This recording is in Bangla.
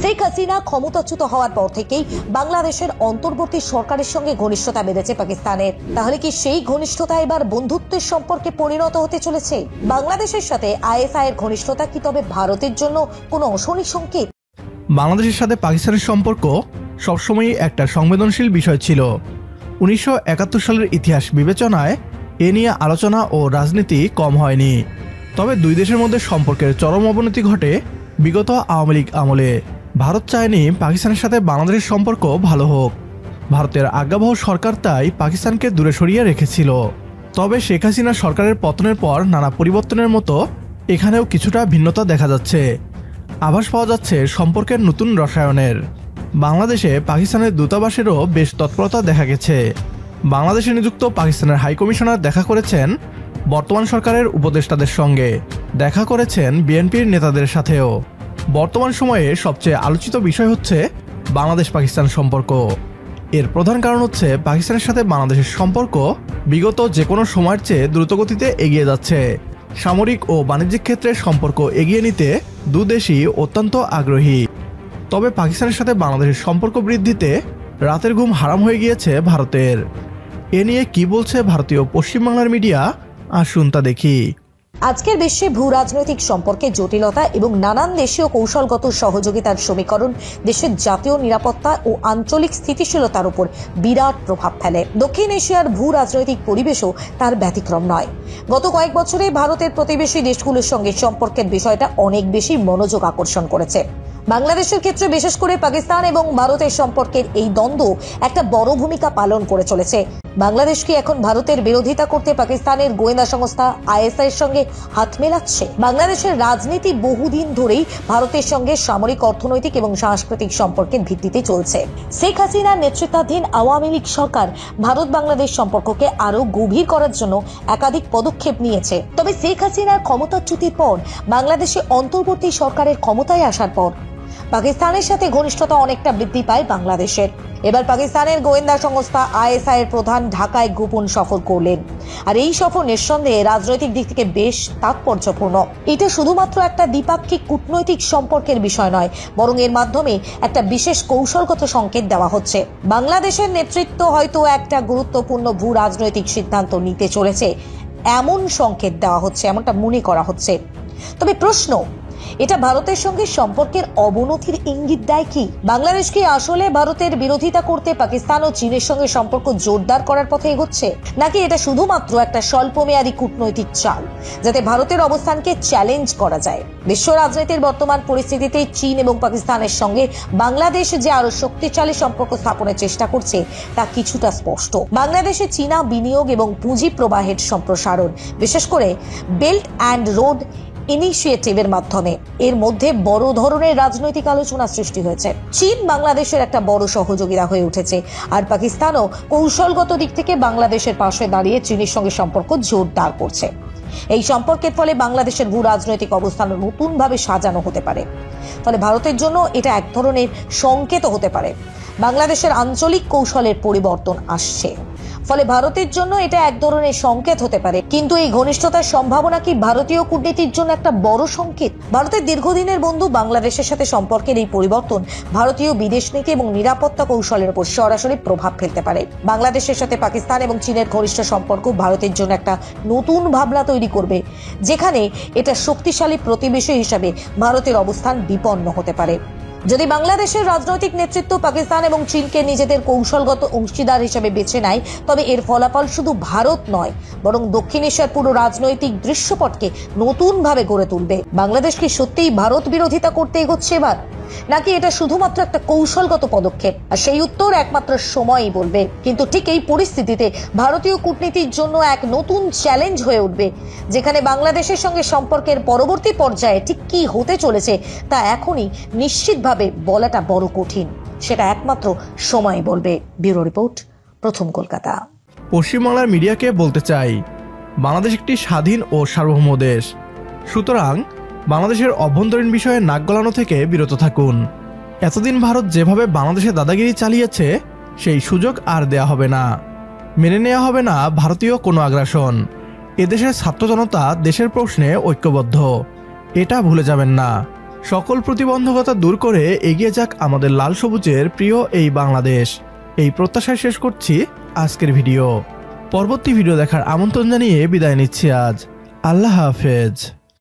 শেখ হাসিনা ক্ষমতাচ্যুত হওয়ার পর থেকেই বাংলাদেশের অন্তর্বর্তী সরকারের সঙ্গে ঘনিষ্ঠতা বেড়েছে পাকিস্তানের। তাহলে কি সেই ঘনিষ্ঠতা এবার বন্ধুত্বের সম্পর্কে পরিণত হতে চলেছে? বাংলাদেশের সাথে আইএসআই এর ঘনিষ্ঠতা কি তবে ভারতের জন্য কোনো অশনি সংকেত? বাংলাদেশের সাথে পাকিস্তানের সম্পর্ক সবসময়ই একটা সংবেদনশীল বিষয় ছিল। 1971 সালের ইতিহাস বিবেচনায় এ নিয়ে আলোচনা ও রাজনীতি কম হয়নি। তবে দুই দেশের মধ্যে সম্পর্কের চরম অবনতি ঘটে বিগত আওয়ামী লীগ আমলে। ভারত চায়নি পাকিস্তানের সাথে বাংলাদেশের সম্পর্ক ভালো হোক। ভারতের আজ্ঞাবহ সরকার তাই পাকিস্তানকে দূরে সরিয়ে রেখেছিল। তবে শেখ হাসিনা সরকারের পতনের পর নানা পরিবর্তনের মতো এখানেও কিছুটা ভিন্নতা দেখা যাচ্ছে। আভাস পাওয়া যাচ্ছে সম্পর্কের নতুন রসায়নের। বাংলাদেশে পাকিস্তানের দূতাবাসেরও বেশ তৎপরতা দেখা গেছে। বাংলাদেশে নিযুক্ত পাকিস্তানের হাইকমিশনার দেখা করেছেন বর্তমান সরকারের উপদেষ্টাদের সঙ্গে, দেখা করেছেন বিএনপির নেতাদের সাথেও। বর্তমান সময়ে সবচেয়ে আলোচিত বিষয় হচ্ছে বাংলাদেশ পাকিস্তান সম্পর্ক। এর প্রধান কারণ হচ্ছে পাকিস্তানের সাথে বাংলাদেশের সম্পর্ক বিগত যে কোনো সময়ের চেয়ে দ্রুতগতিতে এগিয়ে যাচ্ছে। সামরিক ও বাণিজ্যিক ক্ষেত্রে সম্পর্ক এগিয়ে নিতে দুদেশই অত্যন্ত আগ্রহী। তবে পাকিস্তানের সাথে বাংলাদেশের সম্পর্ক বৃদ্ধিতে রাতের ঘুম হারাম হয়ে গিয়েছে ভারতের। এ নিয়ে কি বলছে ভারতীয় পশ্চিমবাংলার মিডিয়া, আসুন তা দেখি। আজকের বিশ্বে ভূ রাজনৈতিক সম্পর্কে জটিলতা এবং নানান দেশীয় কৌশলগত সহযোগিতার সমীকরণ দেশের জাতীয় নিরাপত্তা ও আঞ্চলিক স্থিতিশীলতার উপর বিরাট প্রভাব ফেলে। দক্ষিণ এশিয়ার ভূ রাজনৈতিক পরিবেশও তার ব্যতিক্রম নয়। গত কয়েক বছরে ভারতের প্রতিবেশী দেশগুলোর সঙ্গে সম্পর্কের বিষয়টা অনেক বেশি মনোযোগ আকর্ষণ করেছে। বাংলাদেশের ক্ষেত্রে বিশেষ করে পাকিস্তান এবং ভারতের সম্পর্কের এই দ্বন্দ্ব একটা বড় ভূমিকা পালন করে চলেছে। বাংলাদেশ কি এখন ভারতের বিরোধিতা করতে পাকিস্তানের গোয়েন্দা সংস্থা আইএসআই এর সঙ্গে হাত মেলাচ্ছে? বাংলাদেশের রাজনীতি বহুদিন ধরেই ভারতের সঙ্গে সামরিক, অর্থনৈতিক এবং সাংস্কৃতিক সম্পর্কের ভিত্তিতে চলছে। শেখ হাসিনার নেতৃত্বাধীন আওয়ামী লীগ সরকার ভারত বাংলাদেশ সম্পর্ককে আরো গভীর করার জন্য একাধিক পদক্ষেপ নিয়েছে। তবে শেখ হাসিনার ক্ষমতাচ্যুতির পর বাংলাদেশে অন্তর্বর্তী সরকারের ক্ষমতায় আসার পর পাকিস্তানের সাথে ঘনিষ্ঠতা অনেকটা বৃদ্ধি পায় বাংলাদেশের। এবার পাকিস্তানের গোয়েন্দা সংস্থা আইএসআই এর প্রধান ঢাকায় গোপন সফর করলেন। আর এই সফর নিঃসন্দেহে রাজনৈতিক দিক থেকে বেশ তাৎপর্যপূর্ণ। এটা শুধুমাত্র একটা দ্বিপাক্ষিক কূটনৈতিক সম্পর্কের বিষয় নয়, বরং এর মাধ্যমে একটা বিশেষ কৌশলগত সংকেত দেওয়া হচ্ছে। বাংলাদেশের নেতৃত্ব হয়তো একটা গুরুত্বপূর্ণ ভূ রাজনৈতিক সিদ্ধান্ত নিতে চলেছে, এমন সংকেত দেওয়া হচ্ছে, এমনটা মনে করা হচ্ছে। তবে প্রশ্ন, এটা ভারতের সঙ্গে সম্পর্কের অবনতির ইঙ্গিত দেয় কি? বাংলাদেশ কি আসলে ভারতের বিরোধিতা করতে পাকিস্তান ও চীনের সঙ্গে সম্পর্ক জোরদার করার পথে এগোচ্ছে, নাকি এটা শুধুমাত্র একটা স্বল্পমেয়াদী কূটনৈতিক চাল যাতে ভারতের অবস্থানকে চ্যালেঞ্জ করা যায়? বিশ্ব রাজনীতির বর্তমান পরিস্থিতিতে চীন এবং পাকিস্তানের সঙ্গে বাংলাদেশ যে আরো শক্তিশালী সম্পর্ক স্থাপনের চেষ্টা করছে তা কিছুটা স্পষ্ট। বাংলাদেশে চীনা বিনিয়োগ এবং পুঁজি প্রবাহের সম্প্রসারণ, বিশেষ করে বেল্ট অ্যান্ড রোড ইনিশিয়েটিভের মাধ্যমে এর মধ্যে বড় ধরনের রাজনৈতিক আলোচনা সৃষ্টি হয়েছে। চীন বাংলাদেশের একটা বড় সহযোগিতা হয়ে উঠেছে, আর পাকিস্তানও কৌশলগত দিক থেকে বাংলাদেশের পাশে দাঁড়িয়ে চীনের সঙ্গে সম্পর্ক জোরদার করছে। এই সম্পর্কের ফলে বাংলাদেশের ভূ রাজনৈতিক অবস্থান নতুনভাবে সাজানো হতে পারে। ফলে ভারতের জন্য এটা এক ধরনের সংকেত হতে পারে বাংলাদেশের আঞ্চলিক কৌশলের পরিবর্তন আসছে। ফলে ভারতের জন্য এটা এক ধরনের সংকেত হতে পারে। কিন্তু এই ঘনিষ্ঠতার সম্ভাবনা কি ভারতীয় কূটনীতির জন্য একটা বড় সংকেত? ভারতের দীর্ঘদিনের বন্ধু বাংলাদেশের সাথে সম্পর্কের এই পরিবর্তন ভারতীয় বিদেশ নীতি এবং নিরাপত্তা কৌশলের উপর সরাসরি প্রভাব ফেলতে পারে। বাংলাদেশের সাথে পাকিস্তান এবং চীনের ঘনিষ্ঠ সম্পর্ক ভারতের জন্য একটা নতুন ভাবনা তৈরি করবে, যেখানে এটা শক্তিশালী প্রতিবেশী হিসাবে ভারতের অবস্থান বিপন্ন হতে পারে। যদি বাংলাদেশের রাজনৈতিক নেতৃত্ব পাকিস্তান এবং চীনকে নিজেদের কৌশলগত অংশীদার হিসেবে বেছে নেয়, তবে এর ফলাফল শুধু ভারত নয়, বরং দক্ষিণ এশিয়ার পুরো রাজনৈতিক দৃশ্যপটকে নতুনভাবে গড়ে তুলবে। বাংলাদেশ কি সত্যিই ভারত বিরোধিতা করতে এগোচ্ছে এবার, নাকি এটা শুধুমাত্র একটা কৌশলগত পদক্ষেপ? আর সেই উত্তর একমাত্র সময়ই বলবে। কিন্তু ঠিক এই পরিস্থিতিতে ভারতীয় কূটনীতির জন্য এক নতুন চ্যালেঞ্জ হয়ে উঠবে, যেখানে বাংলাদেশের সঙ্গে সম্পর্কের পরবর্তী পর্যায়ে ঠিক কি হতে চলেছে তা এখনই নিশ্চিতভাবে বলাটা বড় কঠিন। সেটা একমাত্র সময় বলবে। ব্যুরো রিপোর্ট, প্রথম কলকাতা। পশ্চিমবাংলার মিডিয়াকে বলতে চাই, বাংলাদেশ একটি স্বাধীন ও সার্বভৌম দেশ, সুতরাং বাংলাদেশের অভ্যন্তরীণ বিষয়ে নাক গলানো থেকে বিরত থাকুন। এতদিন ভারত যেভাবে বাংলাদেশে দাদাগিরি চালিয়েছে সেই সুযোগ আর দেয়া হবে না। মেনে নেওয়া হবে না ভারতীয় কোনো আগ্রাসন। এদেশের ছাত্র জনতা দেশের প্রশ্নে ঐক্যবদ্ধ, এটা ভুলে যাবেন না। সকল প্রতিবন্ধকতা দূর করে এগিয়ে যাক আমাদের লাল সবুজের প্রিয় এই বাংলাদেশ। এই প্রত্যাশায় শেষ করছি আজকের ভিডিও। পরবর্তী ভিডিও দেখার আমন্ত্রণ জানিয়ে বিদায় নিচ্ছি আজ। আল্লাহ হাফেজ।